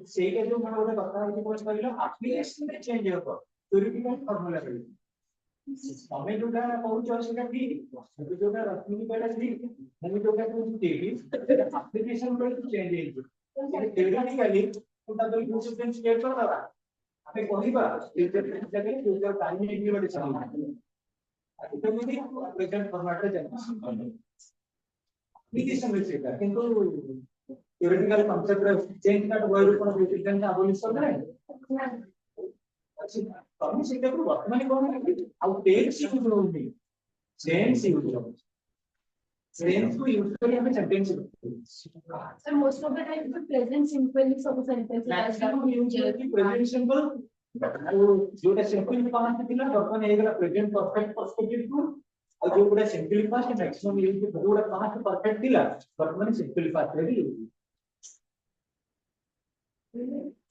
ସେଇଟା ଯୋଉ ମାନେ ଗୋଟେ କଥା ହଉଛି କଣ କହିଲ ଆପ୍ଲିକେସନ ରେ ଚେଞ୍ଜ ହେବ ପ୍ୟୁରିଫିକେସନ ଫର୍ମୁଲା ରେ ତମେ ଯୋଉଟା କହୁଛ ସେଟା ଠିକ ଯୋଉଟା ରଶ୍ମି କହିଲା ଠିକ ମୁଁ ଯୋଉଟା କହୁଛି ଠିକ ସେଟା ଆପ୍ଲିକେସନ ରେ ଚେଞ୍ଜ ହେଇଯିବ theoretically କୋଟା ଦୁଇ ପ୍ରିନ୍ସିପଲ ସ୍କେଲ କରବା ଆମେ କହିବା ଫ୍ୟୁଚର ଜାଗାରେ ଫ୍ୟୁଚର ଟାଇମ ନେଇକି ଗୋଟେ ଚାଲିବ এটা যদি প্রেজেন্ট ফরম্যাটে যায় application ରେ ସେଇଟା କିନ୍ତୁ theoretical concept ରେ change that word কোন প্রেজেন্ট abolition ନାହିଁ ଅଛି ତମେ ସେଇଟାକୁ ବର୍ତ୍ତମାନ କଣ ଆଉ ଟେନ୍ସ ୟୁଜ ହଉନି ସେନ୍ସ ୟୁଜ ହଉଛି ସେନ୍ସ କୁ ୟୁଜ କରି ଆମେ sentence So most of the time the present simple ସବୁ sentence ପ୍ରେଜେଣ୍ଟ ସିମ୍ପଲ ଆଉ ଯୋଉଟା ସିମ୍ପଲ କମାଣ୍ଡ ଥିଲା ବର୍ତ୍ତମାନ ହେଇଗଲା ପ୍ରେଜେଣ୍ଟ ପରଫେକ୍ଟ ପର୍ସପେକ୍ଟିଭ କୁ ଆଉ ଯୋଉଟା ସିମ୍ପଲ ପାଷ୍ଟ ମ୍ୟାକ୍ସିମମ୍ ୟୁଜ ଯୋଉଟା ପାଷ୍ଟ ପରଫେକ୍ଟ ଥିଲା ବର୍ତ୍ତମାନ ସିମ୍ପଲ ପାଷ୍ଟ ରେ ୟୁଜ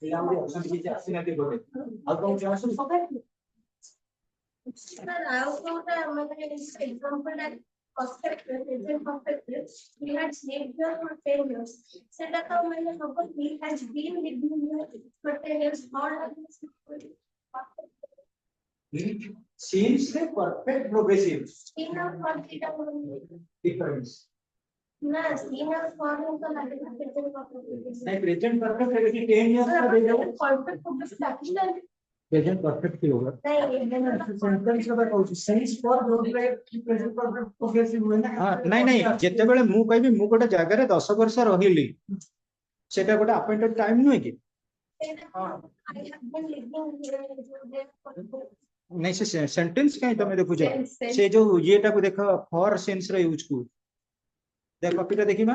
ये हम ऑप्शन की आसी नहीं बोले अब कौन सा आंसर पता है सर आओ तो मैंने example that perfect present perfect we had snacked for 10 years सेटा तो मैंने सबको ही has been living for 10 years और सीन्स से परफेक्ट प्रोग्रेसिव इन और डिफरेंस ना सीन और फॉर्म तो लगेगा प्रेजेंट परफेक्ट नहीं प्रेजेंट परफेक्ट है कि 10 इयर्स का दे दो perfect progressive action present perfect की होगा नहीं सेंटेंस का बताऊँ sense for road life present perfect progressive हुए ना हां नहीं नहीं जेते बेले मु कहबी मु गोटे जगह रे 10 वर्ष रहिली सेटा गोटे अपॉइंटेड टाइम नुए कि नहीं से सेंटेंस कहीं तमे देखु जे से जो येटा को देखो फॉर सेंस रे यूज को देख कॉपीटा देखिमा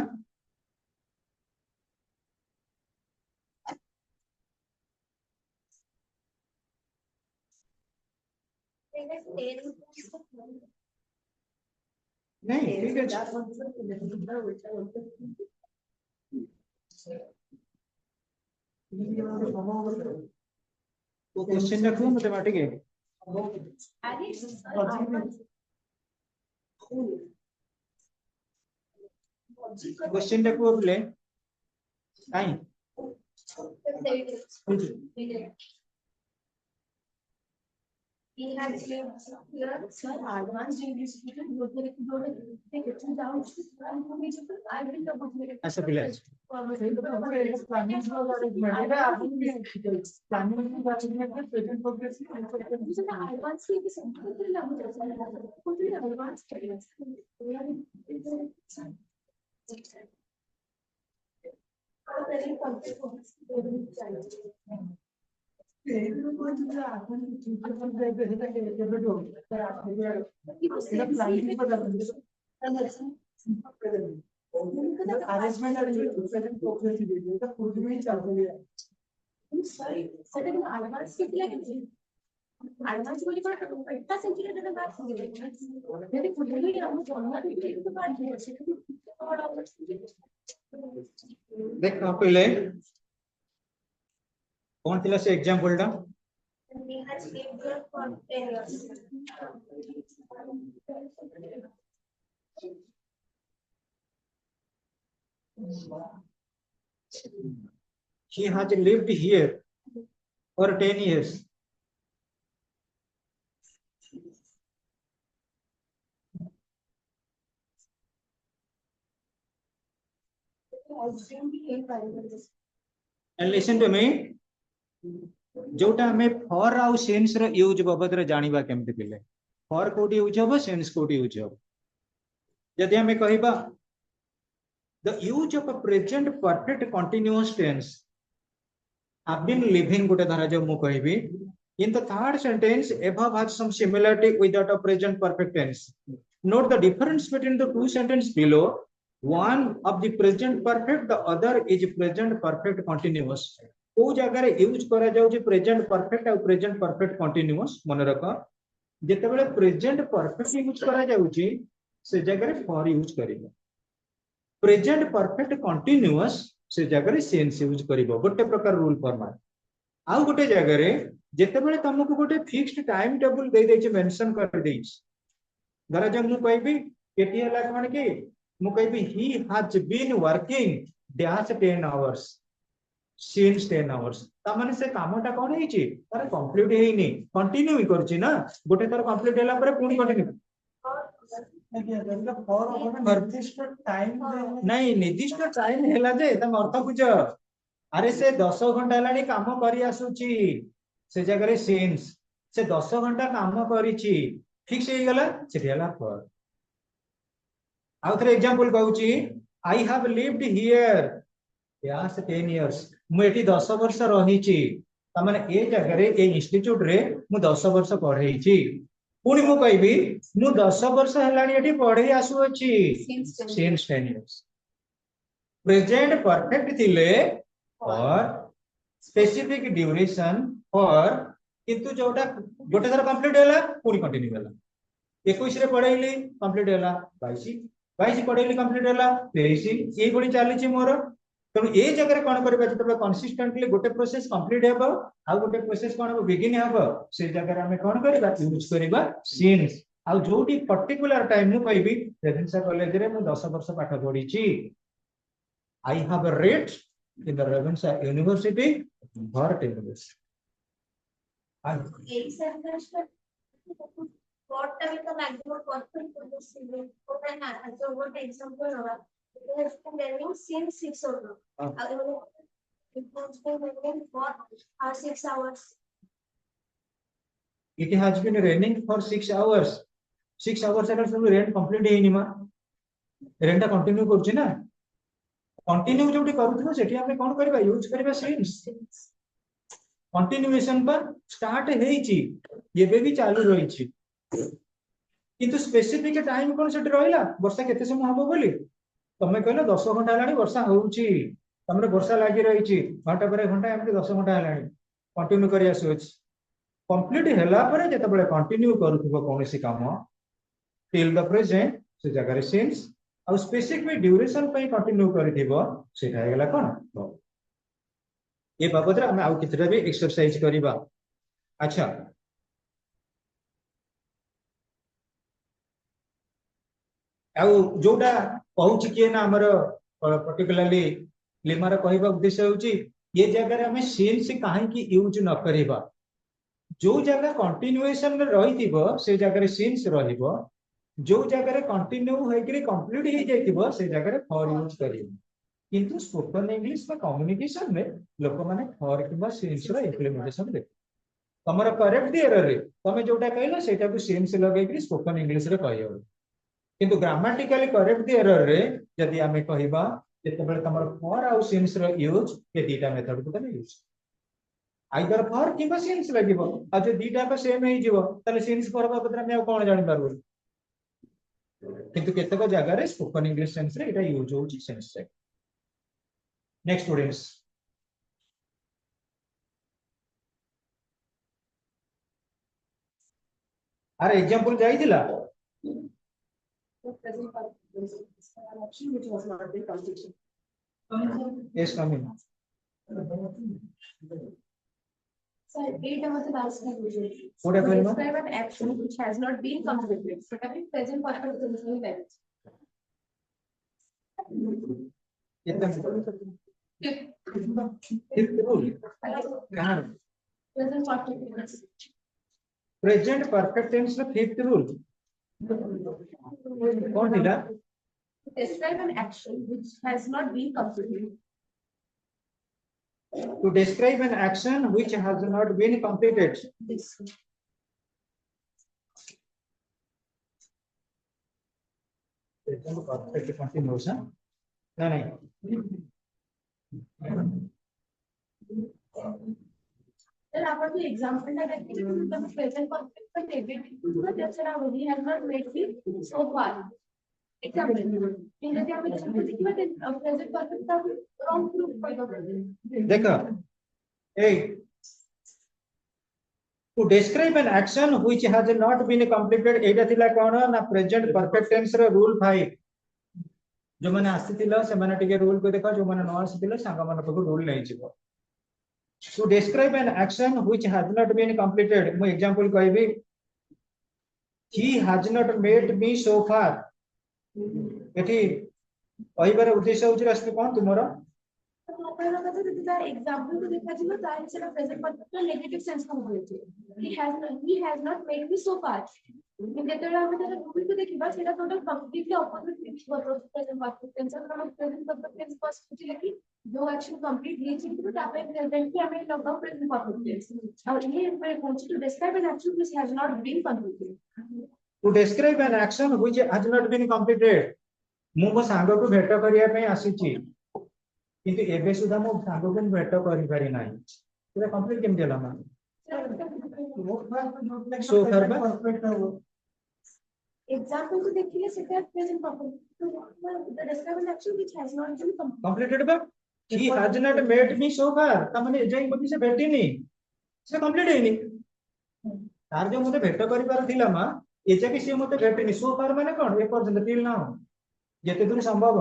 नहीं ठीक है तो क्वेश्चन रखो मैथमेटिक है क्वेश्चन रखो बोले काई He had here, sir, advanced English speaker, you take it down to I will double check. ऐसा plan Arrangement are sorry, certain advance advance बोली पर इतना सेंचुरी का बात हो गई मेरे खुद ही हम जानना भी तो बात है देख पहले कौन थिला से एग्जांपल टा He has lived here for 10 years. he has lived here for 10 years. And listen to me, जोटा हमें फॉर आउ सेंस रो यूज बाबद रे जानिबा केमते पिले फॉर कोटी यूज हबो सेंस कोटी यूज हबो यदि हमें कहिबा the use of a present perfect continuous tense have been living गोटे धरा जो मु कहिबी in the third sentence above has some similarity with that of present perfect tense. Note the difference between the two sentences below. One of the present perfect, the other is present perfect continuous. को जगह use करा जाउची present perfect और present perfect continuous मन रख जेते बेले present perfect use करा जाउची से जगह रे फॉर यूज करिवो प्रेजेंट परफेक्ट कंटीन्यूअस से जगह रे सेंस यूज करिवो गोटे प्रकार रूल फॉर्मेट आउ गोटे जगह रे जेते बेले तुमको गोटे फिक्स्ड टाइम टेबल दे देछि मेंशन कर देछि धरा जब मु कहबी केटी हला कोन की मु कहबी he has been working dash 10 hours since 10 hours ता माने से कामटा कोन हेछि तार कंप्लीट हेइनी कंटिन्यू ही करछि ना गोटे तार कंप्लीट होला परे पुनी कंटिन्यू निर्दिष्ट टाइम नहीं निर्दिष्ट टाइम हेला जे तम अर्थ बुझ अरे से 10 घंटा लानी काम करी आसुची से जगह रे सिंस से 10 घंटा काम करिछि फिक्स हे गेला से हेला फॉर आउथरे एग्जांपल कहूची I have lived here as 10 years मु एटी 10 वर्ष रहिछि त माने ए जगह रे ए इंस्टीट्यूट रे मु 10 वर्ष पढैछि पुनी मु कहबी मु 10 वर्ष हलानी एटी पढै आसु अछि सिंस 10 इयर्स प्रेजेंट परफेक्ट थिले और स्पेसिफिक ड्यूरेशन और किंतु जोटा गोटे थर कंप्लीट होला पुनी कंटिन्यू होला 21 रे पढैली कंप्लीट होला 22 पढैली कंप्लीट होला 23 ए गुणी चलीछि मोर तनु ए जगह कोन करबा जतबे कंसिस्टेंटली गोटे प्रोसेस कंप्लीट हेबो आ गोटे प्रोसेस कोन बिगिन हेबो से जगह हमें कोन करबा यूज करबा सिंस आ जोटी पर्टिकुलर टाइम मु कहबी रेवेन्सा कॉलेज रे मु 10 वर्ष पाठ पढिछि I have read in the Ravenshaw university for 10 years एक sentence what time the maximum perfect possible होता है ना तो वो एग्जांपल होगा it has been running since 6 o'clock it has been running for 6 hours it has been raining for 6 hours 6 hours एटा सब rain complete हेइनी मा रेनटा continue करछि ना कंटिन्यू जोटी करूथबो सेठी हमें कोन करबा यूज करबा सिंस कंटिन्यूएशन पर स्टार्ट हेइछि एबे भी चालू रहिछि किंतु स्पेसिफिक टाइम कोन सेठी रहिला वर्षा केते समय हबो बोली तमे कहलो 10 घंटा हलानी वर्षा होउछि तमरे वर्षा लागि रहिछि घंटा पर घंटा एमति 10 घंटा हलानी कंटिन्यू करि आसुछि कंप्लीट हैला पर जते बळे कंटिन्यू करूथबो कोनोसी काम टिल द प्रेजेंट से जगह रे सिंस और स्पेसिफिक ड्यूरेशन पई कंटिन्यू करिथिबो सेटा हेगला कोन ये बाबत रे हम आउ कितरा भी एक्सरसाइज करिबा अच्छा आउ जोटा कहूची कि ना हमर पर्टिकुलरली लिमार कहबा उद्देश्य होची ये जगह रे हमें सिंस काहे की यूज न करिबा जो जगह कंटिन्यूएशन रे रहिथिबो से जगह रे सिंस रहिबो जो जगह रे कंटिन्यू होइकरी कंप्लीट हे जाइथिबो से जगह रे फॉर यूज करिबो किंतु स्पोकन इंग्लिश में कम्युनिकेशन में लोक माने फॉर किबा सिंस रो इंप्लीमेंटेशन दे तमरा करेक्ट एरर रे तमे जोटा कहलो सेटा को सिंस लगेकरी स्पोकन इंग्लिश रे कहयो किंतु ग्रामेटिकली करेक्ट एरर रे यदि हमें कहबा जेतेबेले तमर फॉर आउ सिंस रो यूज ये दीटा मेथड को तने यूज आइदर फॉर किबा सिंस लागिबो आ जे दीटा को सेम हे जिवो तले सिंस फॉर बाबत में कोन जानि पारबो किंतु केतक जगह रे स्पोकन इंग्लिश सेंस रे एटा यूज होची सेंस से नेक्स्ट स्टूडेंट्स अरे example जाइदिला present perfect which was not the constitution. Yes, coming. Sir, eight was the last time. What happened, ma'am? Describe an action which has not been completed. But I think present perfect tense में है. Fifth rule. कहाँ? Present perfect tense. Present perfect tense में fifth rule. कौन दिला? Describe an action which has not been completed. To describe an action which has not been completed. This. Present perfect continuous. हाँ? नहीं. Then after the example that I think the present perfect but negative, but that's what we have not made it so far. Example. In the example, present perfect का wrong proof for the present. देखो. Hey. To describe an action which has not been completed, एटा थिला कौन ना present perfect tense रे rule 5. जो मैंने आसीथिला से मैंने टिके rule को देखा जो मैंने न आसीथिला सांगा मैंने को rule नहीं छिको. To describe an action which has not been completed, मैं example कहबी. He has not made me so far. एठी କହିବାର ଉଦ୍ଦେଶ୍ୟ ହଉଛି ରାଷ୍ଟ୍ର କଣ ତୁମର? Example to देखा जिलो तार से ना present perfect का negative sense का हो गया. He has not made me so far. In that term में जब rule को देखी बात सेटा total completely opposite things for present perfect tense और हम present perfect tense को सोची लगी जो action complete नहीं चीज़ तो तापे present की हमें लगा present perfect tense. और ये मेरे पूछे to describe an action which has not been completed. To describe an action which has not been completed. ମୁଁ ମୋ ସାଙ୍ଗକୁ ଭେଟ କରିବା ପାଇଁ ଆସିଛି କିନ୍ତୁ ଏବେ ସୁଦ୍ଧା ମୋ ସାଙ୍ଗକୁ ମୁଁ ଭେଟ କରି ପାରି ନାହିଁ ସେଟା କମ୍ପ୍ଲିଟ କେମିତି ହେଲା ମା ସो ଫାର ବା Example to देखिए सेटा present perfect. The describe an action which has not been completed बा he has not met me so far ता माने एजाई मते से भेटिनी से कंप्लीट हेनी तार जो मते भेट करि पार थिला मा एजा कि से मते भेटिनी सो फार माने कोन ए पर्यंत टिल नाउ जेते दूर संभव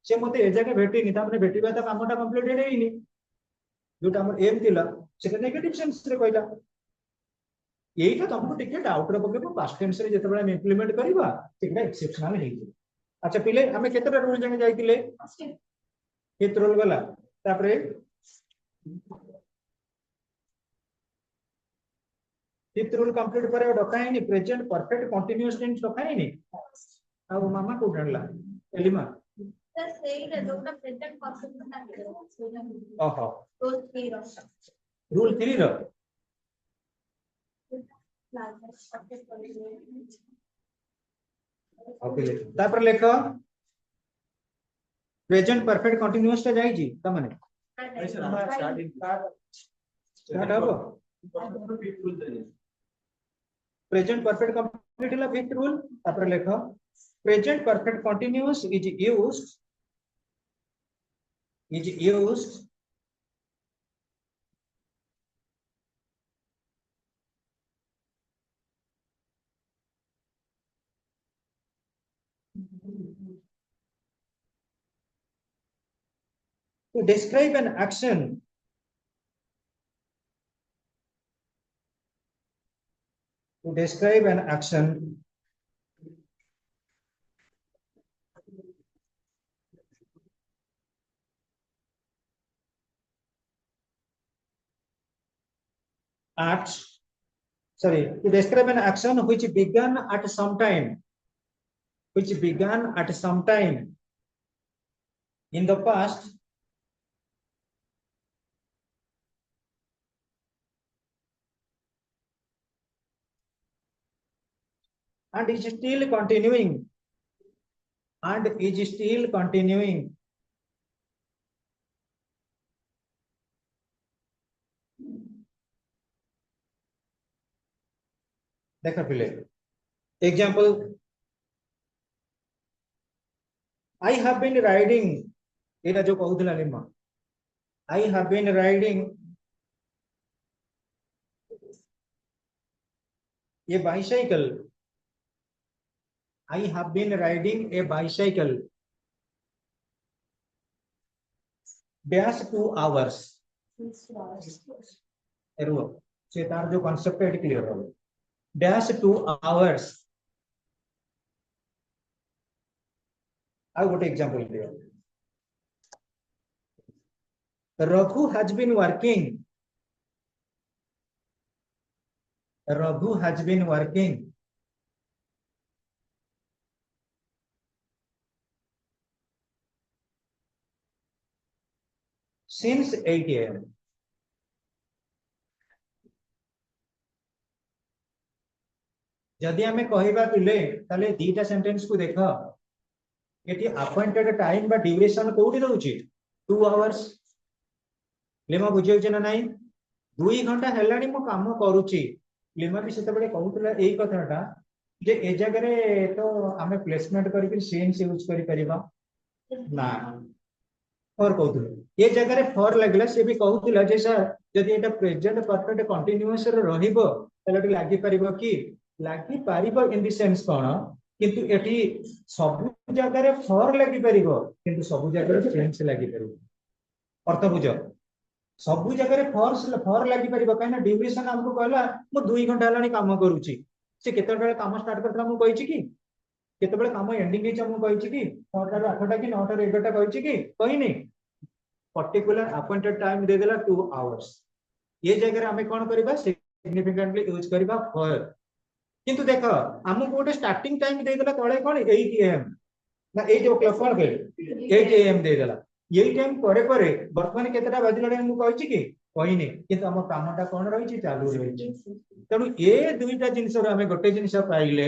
से मते एजा के भेटिनी ता माने भेटिबा ता कामटा कंप्लीटेड हेनी जोटा हमर एम थिला सेटा नेगेटिव सेंस रे कहला एटा तुमको टिके डाउट रे पके पास्ट टेंस रे जते बेला इंप्लीमेंट करबा सेटा एक्सेप्शनल हेई अच्छा पिले हमें केतरा रूल जाने जाइतिले फिफ्थ रूल वाला तापरे फिफ्थ रूल कंप्लीट करे डकाइनी प्रेजेंट परफेक्ट कंटीन्यूअस टेंस डकाइनी आ मामा को जानला एलिमा सर सही है जोटा present perfect का ओहो रूल 3 रूल 3 रो ओके तापर लेखो प्रेजेंट परफेक्ट कंटीन्यूअस टा जाई जी त माने स्टार्ट हबो प्रेजेंट परफेक्ट कंप्लीट ला फिफ्थ रूल तापर लेखो present perfect continuous is used to describe an action to describe an action which began at some time in the past and is still continuing देखा पिले example I have been riding एटा जो कहउथला lima I have been riding a bicycle I have been riding a bicycle dash 2 hours arrow से तार जो concept है clear हो dash 2 hours I got example here Raghu has been working since 8 a.m. जदि आमे कहिबा पिले ताले दीटा सेंटेंस को देखो एटी अपॉइंटेड टाइम बा ड्यूरेशन कोठी रहउची 2 आवर्स लेमा बुझियो ना नाही 2 घंटा हेलानी मो काम करूची लेमा भी सेते बडे कहउतला एई कथाटा जे ए जगह रे तो आमे प्लेसमेंट करी सेंस यूज करी परिबा ना और कहउतले ए जगह रे फॉर लागला से भी कहउतला जे सर जदि एटा प्रेजेंट परफेक्ट कंटीन्यूअस रे रहिबो ताले लागि परिबो कि लागि पारिबो इन द सेंस कोन किंतु एठी सब जगह रे फॉर लागि परिबो किंतु सब जगह रे सेंस लागि परिबो अर्थ बुझ सब जगह रे फॉर लागि परिबो काहे ना ड्यूरेशन हमको कहला मो 2 घंटा लानी काम करूची से केते बेले काम स्टार्ट करथला मो कहिची कि केते बेले काम एंडिंग हेचा मो कहिची कि 9 टा 8 टा कि 9 टा 11 टा कहिची कि कहिनी पर्टिकुलर अपॉइंटेड टाइम दे देला 2 आवर्स ये जगह रे हमें कोन करबा सिग्निफिकेंटली यूज करबा फॉर किंतु देख हमको गोटे स्टार्टिंग टाइम दे देला तळे कोन 8 am ना 8 o'clock कोन कहले 8 am दे देला यही टाइम करे करे वर्तमान केतेटा बाजिला टाइम मु कहिची कि कहिनी किंतु हम कामटा कोन रहिची चालू रहिची तनु ए दुईटा जिंस रे हमें गोटे जिंस पाइले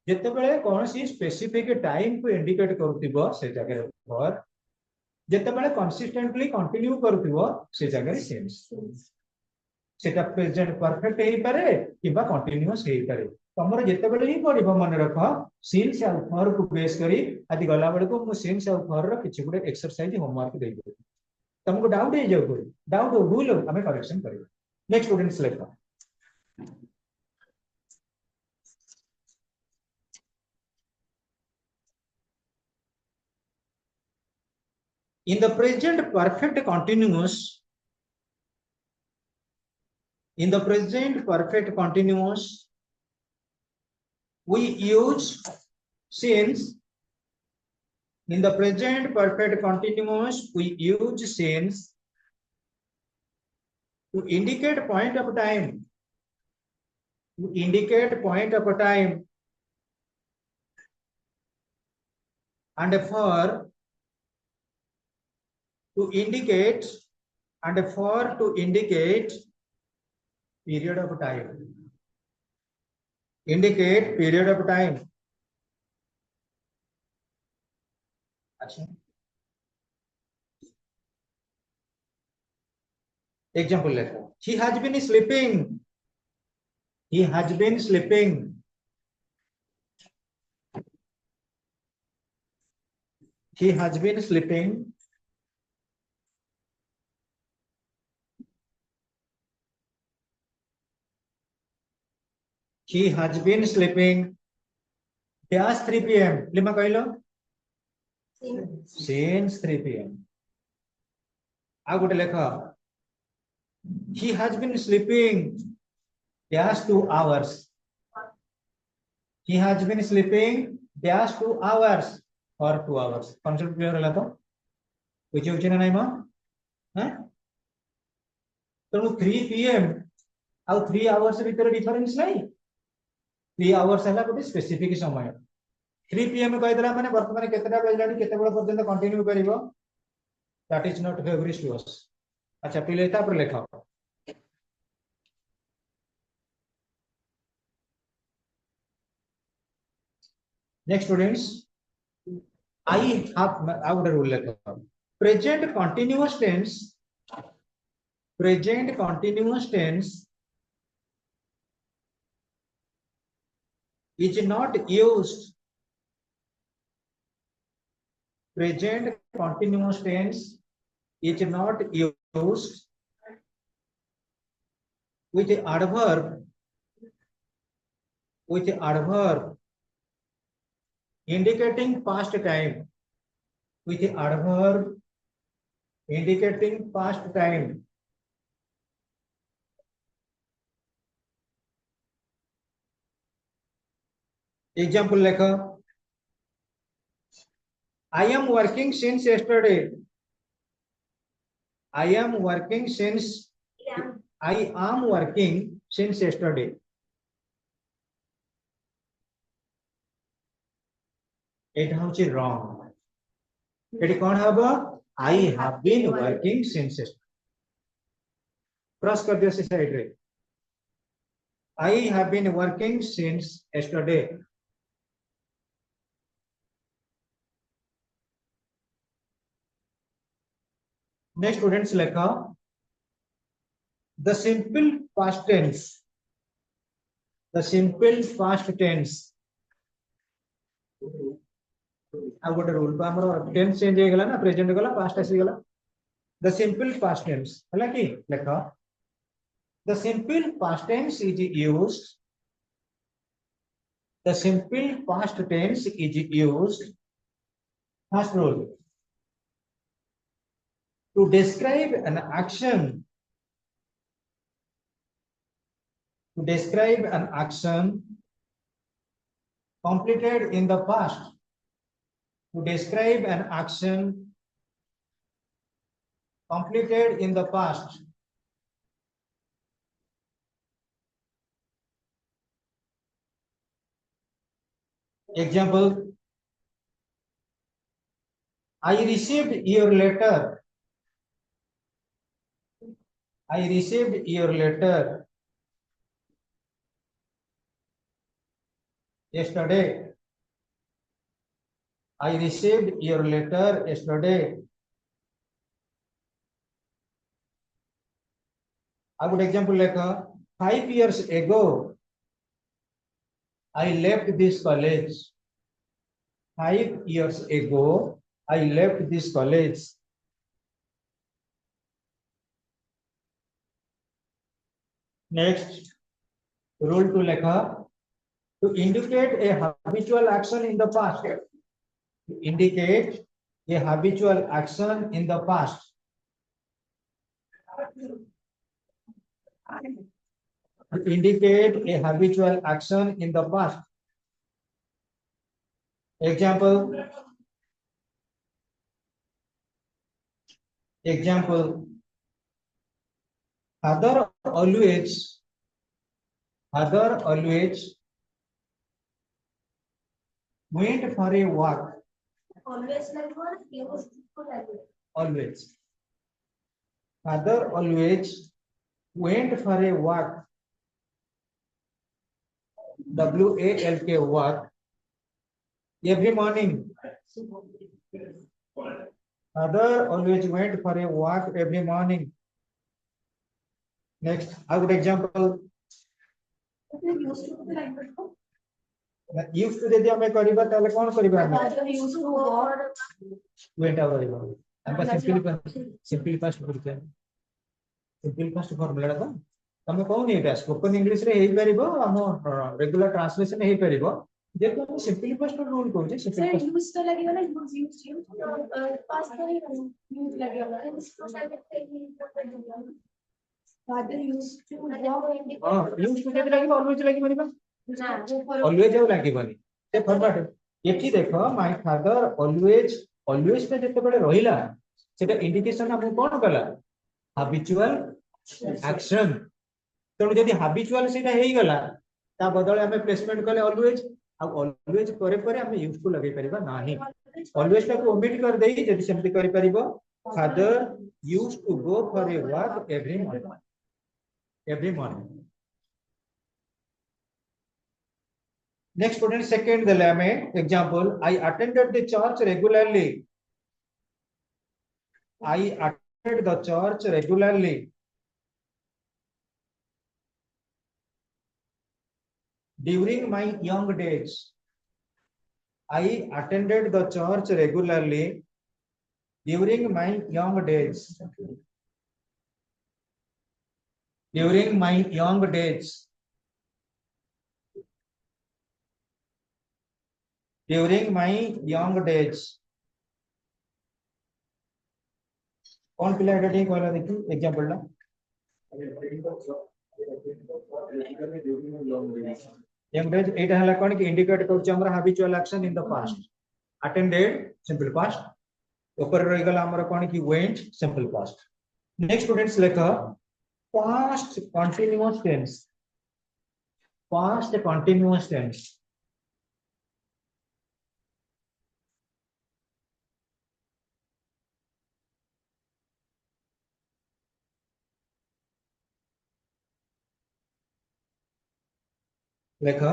जते बेले कोनसी स्पेसिफिक टाइम को इंडिकेट करथिबो से जगह फॉर जते बेले कंसिस्टेंटली कंटिन्यू करथिबो से जगह रे सेंस सेटा प्रेजेंट परफेक्ट हेई पारे किबा कंटीन्यूअस हेई पारे तमरो जते बेले ही पडिबो मन रख सिंस आ फॉर को बेस करी आदि गला बेले को मु सिंस आ फॉर रो किछि गुडे एक्सरसाइज होमवर्क देई दे तुमको डाउट हे जाउ कोई डाउट हो भूल हमें करेक्शन करियो नेक्स्ट स्टूडेंट्स लेखा in the present perfect continuous we use since in the present perfect continuous we use since to indicate point of time and for to indicate period of time अच्छा example लेखो he has been sleeping he has been sleeping he has been sleeping dash 3 p.m. Lima कहलो since 3 p.m. आ गोटे लेखा he has been sleeping dash 2 hours he has been sleeping dash 2 hours or 2 hours concept clear होला तो बुझी होची ना नाही म हैं तो 3 p.m. आउ 3 hours भीतर डिफरेंस नहीं 3 hours है गोटे स्पेसिफिक समय 3 p.m. कहि देला माने वर्तमान केतेटा बजलानी केते बेला पर्यंत कंटिन्यू करिवो that is not favourite to us अच्छा पहिले ता पर लेखा next students I have out rule लेखा present continuous tense is not used present continuous tense is not used with adverb indicating past time with adverb indicating past time. Example lekha. I am working since yesterday. I am working since. Yeah. I am working since yesterday. It is wrong. It is I have been working since yesterday. Cross kar diyo si side re. I have been working since yesterday. Next students lekha. The simple past tense. The simple past tense. I got a rule. Tense change na present gala past gala. The simple past tense. Halaki lekha. The simple past tense is used. The simple past tense is used. First rule. To describe an action. To describe an action completed in the past. To describe an action completed in the past. Example. I received your letter. I received your letter yesterday. I received your letter yesterday. A good example like 5 years ago, I left this college. 5 years ago, I left this college. Next, rule to lekha. To indicate a habitual action in the past. To indicate a habitual action in the past. To indicate a habitual action in the past. Example. Example. Father always went for a walk. Always like what? Used to like it. Always. Father always went for a walk. W-A-L-K walk. Every morning. Father always went for a walk every morning. Next, a good example. Used to like it. Used to जदि हमें करिबा ताले कोन करिबा हमें Father used to go. went over करिबा हम simply past करिके simple past formula ता तमे कोन एटा स्पोकन इंग्लिश रे हेई परिबो हम रेगुलर ट्रांसलेशन हेई परिबो जे तो सिंपली पास्ट रूल को जे सिंपल पास्ट यूज तो लगेगा ना यूज पास तो नहीं यूज लगेगा इसको शायद फादर यूज टू हां यूज टू जदि लागि ऑलवेज लागि परिबा ना ऑलवेज jau लागि बनी से फॉर्मेट एठी देखो माय फादर ऑलवेज पे जते बडे रहिला सेटा इंडिकेशन हम कोन कला habitual action तेणु जदि habitual सेटा हेई गला ता बदले हमें प्लेसमेंट कले ऑलवेज ऑलवेज करे परे हमें यूज टू लगे परिबा नाही ऑलवेज टा को ओमिट कर देई जदि सेमति करि परिबो father used to go for a walk every morning Next student second the lame example I attended the church regularly. I attended the church regularly. During my young days. I attended the church regularly during my young days. During my young days. During my young days. कौन पिला एटा ठीक कहला देखि example ला average एटा हला कोन कि indicate करछ हमर habitual action in the past attended simple past ऊपर रह गला हमर कोन कि went simple past next students लेख पास्ट कंटीन्यूअस टेंस लेखा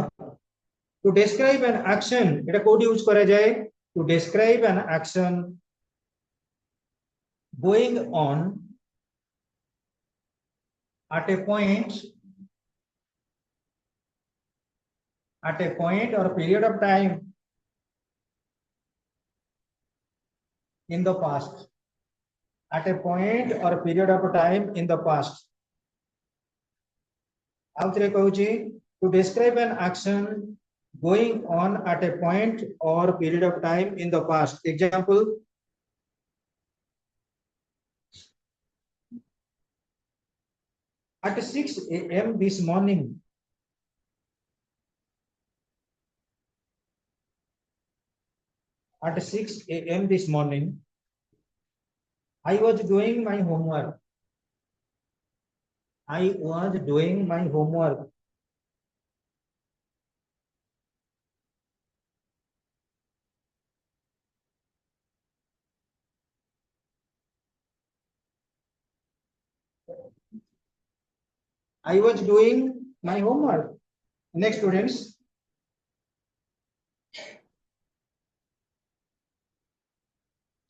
to describe an action এটা কোড ইউজ করা যায় to describe an action going on at a point or period of time in the past at a point or period of time in the past आउथरे कहूची to describe an action going on at a point or period of time in the past example at 6 a.m. this morning at 6 a.m. this morning I was doing my homework I was doing my homework. Next students.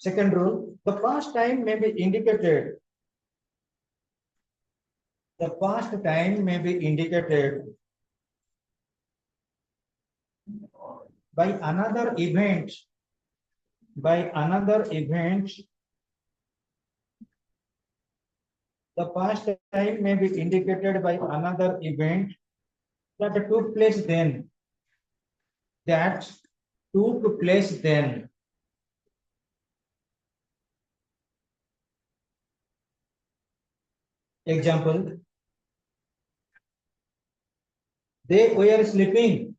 Second rule, the past time may be indicated. The past time may be indicated by another event. The past time may be indicated by another event that took place then. Example, they were sleeping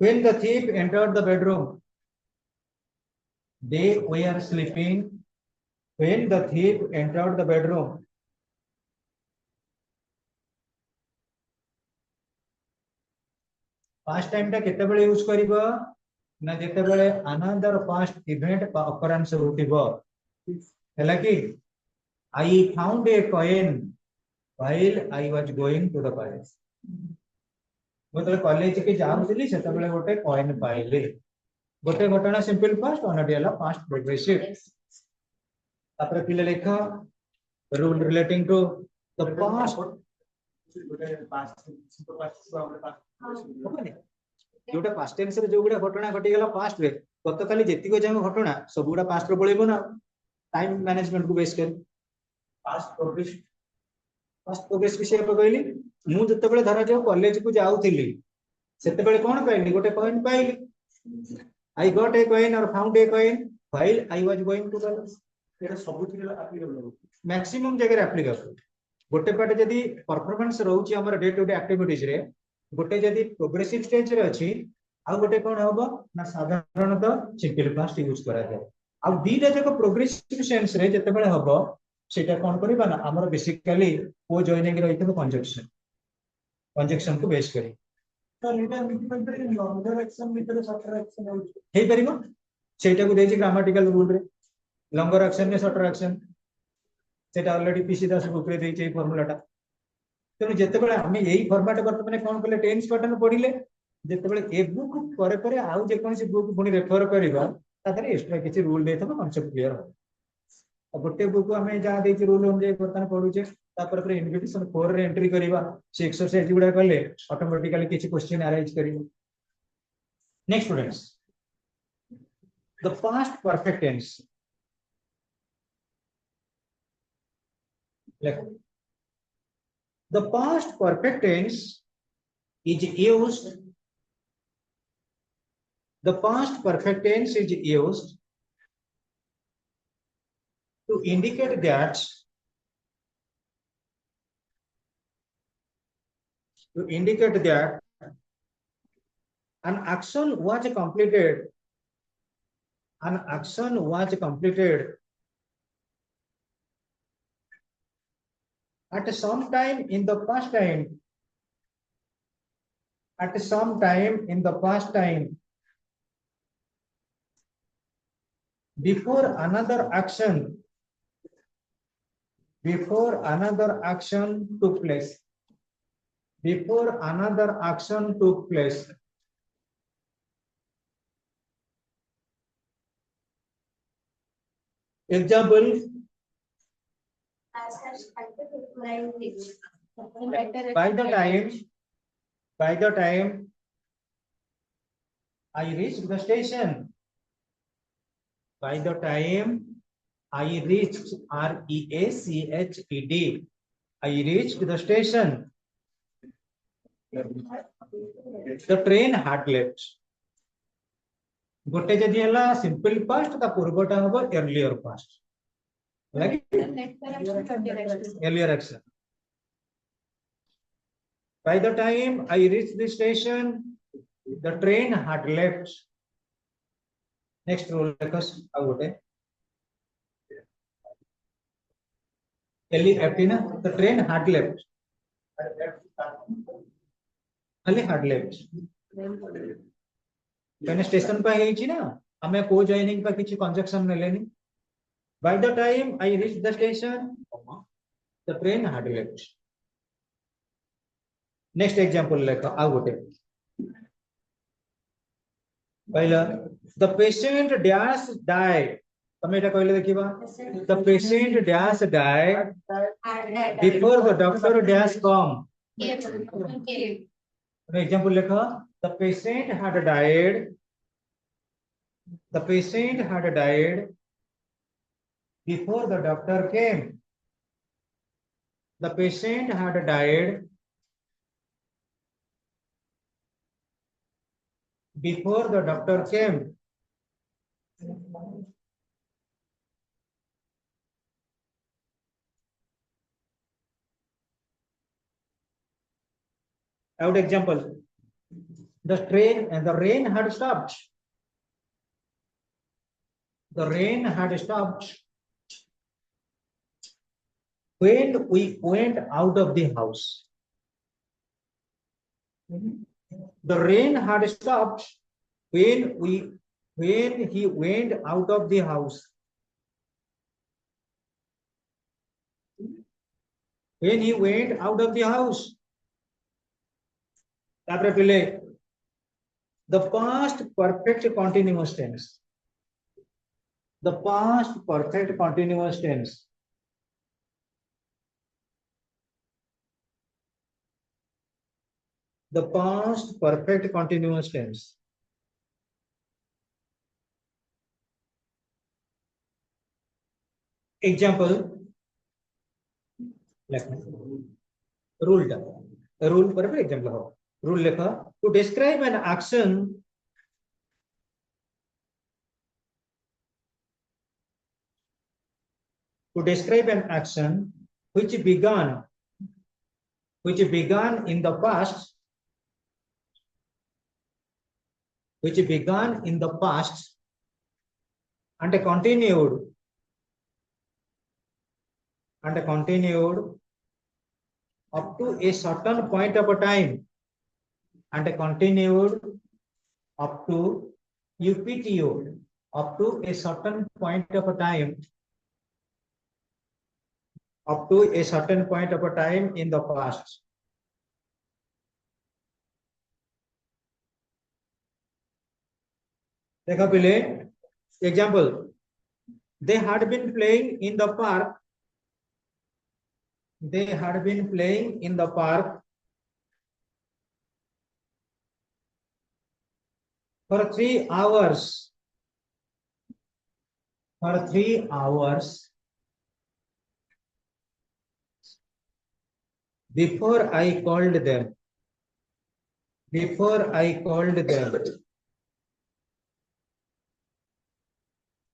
when the thief entered the bedroom. They were sleeping when the thief entered the bedroom. Past time टा केतेबेले use करिबो ना जेतेबेले another past event occurrence होतिबो हैला कि I found a coin while I was going to the college. मतलब college के जाउथिली सेतेबेले गोटे coin पाइले गोटे घटना सिंपल पास्ट अनडी हला पास्ट प्रोग्रेसिव तापर पिले लेख rule relating to the past जोटा पास्ट टेंस रे जो गुडा घटना घटी गला पास्ट रे गतकाली जेतिको जाम घटना सब गुडा पास्ट रे पळेबो ना टाइम मैनेजमेंट को बेस कर पास्ट प्रोग्रेस विषय पे कहली मु जते बेले धरा जाऊ कॉलेज को जाउथिली सेते बेले कोन पाइली गोटे coin पाइली I got a coin or found a coin while I was going to college. Etah सबुथिरे applicable maximum जगह एप्लीकेबल गोटे पाटे जदी परफॉर्मेंस रहउची हमर डे टू डे एक्टिविटीज रे गोटे जदी प्रोग्रेसिव स्टेज रे अछि आ गोटे कोन हबो ना साधारणतः सिंपल पास्ट यूज करा जाय आ दीटा जक प्रोग्रेसिव सेंस रे जते बेले हबो सेटा कोन करबा ना हमर बेसिकली को जॉइनिंग रहितो कंजक्शन को बेस करी ग्रामाटिकल रूल रे लॉन्गर एक्शन ने शॉर्टर एक्शन सेटा ऑलरेडी पीसी दास बुक रे देई छै फार्मूलाटा तेनु जेते बेले हमें यही फॉर्मेट करते माने कोन कले टेंस पैटर्न पढिले जेते बेले ए बुक करे करे आउ जे कोन से बुक पुनी रेफर करबा तारे एक्स्ट्रा किछि रूल देथबो कांसेप्ट क्लियर हो अब गोटे बुक हमें जा देई छै रूल हम जे बर्तन पढुचे तापर पर इन्विटेशन 4 रे एंट्री करिबा से एक्सरसाइज गुडा करले ऑटोमेटिकली किछि क्वेश्चन अरेंज करिबो next students the past perfect tense the past perfect tense is used The past perfect tense is used to indicate that an action was completed. An action was completed at some time in the past time. At some time in the past time. Before another action took place. Before another action took place. Example, by the time I reached the station. By the time I reached, REACHED, I reached the station. The train had left. गोटे जदि हला simple past ता पूर्वटा हबो earlier past like earlier action. By the time I reached the station, the train had left. Next rule because agote LEFT na, the train had left. खाली had left. कहने station पे है जी ना, हमें को joining का किसी कंजक्शन में लेनी. By the time I reached the station, the train had left. Next example लेखा आगोटे. पहला, the patient dash died. तमें इटा कहले देखिबा. The patient dash died before the doctor dash come. Example लेखा. The patient had died. The patient had died before the doctor came. The patient had died before the doctor came. Out example. The rain had stopped. The rain had stopped when we went out of the house. The rain had stopped when he went out of the house. When he went out of the house. The past perfect continuous tense. The past perfect continuous tense. The past perfect continuous tense. Example. Rule. Rule पर भी example हो. Rule लिखा. To describe an action. To describe an action which began in the past, and continued up to a certain point of a time, and continued up to UPTO, up to a certain point of a time. Up to a certain point of a time in the past. देखा पहले example. They had been playing in the park. They had been playing in the park for 3 hours. For 3 hours. Before I called them.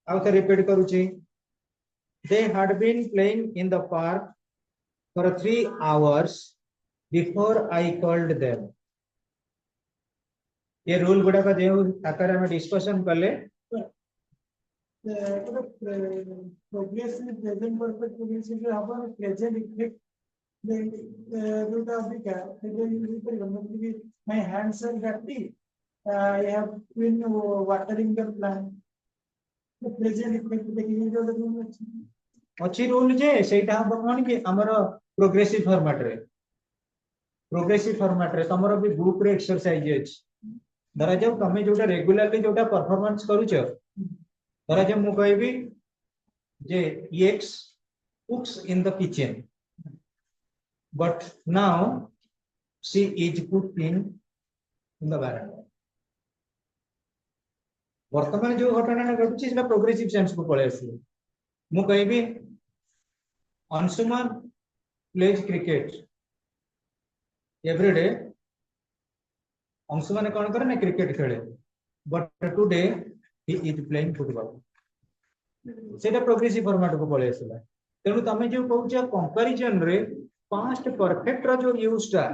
आउ थे repeat करूची they had been playing in the park for 3 hours before I called them ये rule गुडा का जो आकार में discussion कले progressive present perfect progressive हमारा present effect जोटा अभी क्या है जो यूज करेगा मतलब कि my hands are dirty I have been watering the plant the present effect देखिए जो लोग अच्छी रूल जे सेटा हम कोन कि हमर प्रोग्रेसिव फॉर्मेट रे तमरो भी ग्रुप रे एक्सरसाइज अछि धरा जाऊ तमे जोटा रेगुलरली जोटा परफॉर्मेंस करूछ धरा जाऊ मु कहबी जे x cooks in the kitchen but now she is cooking in the veranda वर्तमान जो घटना घटुची सेटा प्रोग्रेसिव सेंस को पळे आसी मु कहबी Anshuman pledge cricket every day Anshuman कौन करे ना क्रिकेट खेले but today he is playing football सेटा प्रोग्रेसिव फॉर्मेट को पळे आसीला तेनु तमे जो कहउछ कंपैरिजन रे पास्ट परफेक्ट रो जो यूजटा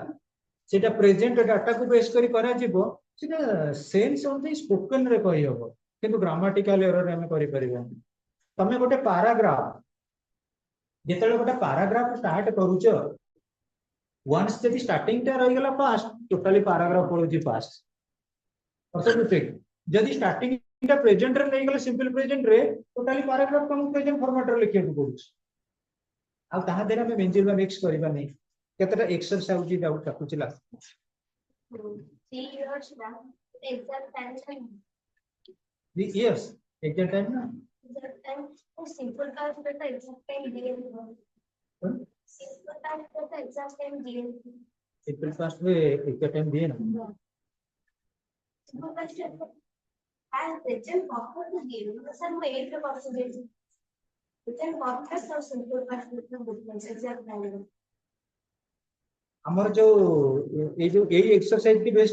सेटा प्रेजेंट डाटा को बेस करी करा जिवो सेटा सेंस ऑफ द स्पोकन रे कहि हबो किंतु ग्रामेटिकल एरर रे हम करि परिबो तमे गोटे पैराग्राफ जेतले गोटे पैराग्राफ स्टार्ट करूछ वंस जदि स्टार्टिंग टा रही गला फास्ट टोटली पैराग्राफ पळुची फास्ट मतलब ठीक जदि स्टार्टिंग टा प्रेजेंट रे नहीं गला सिंपल प्रेजेंट रे टोटली पैराग्राफ को प्रेजेंट फॉर्मेट रे लिखे को पड़ुछ आ ताहा देरा में बेंजिल में मिक्स करबा नहीं केतरा एक्सरसाइज जी डाउट रखुचिला 3 years back exam time 3 years exam time ना exam time वो simple का बेटा exam time दिए simple का बेटा exam time दिए सिंपल फास्ट में एग्जाम टाइम दिए ना simple का step as exam offer to दिए मतलब सर मैं 8% exam offer और simple का स्टेप में difference exam time हमर जो ये एक्सरसाइज की बेस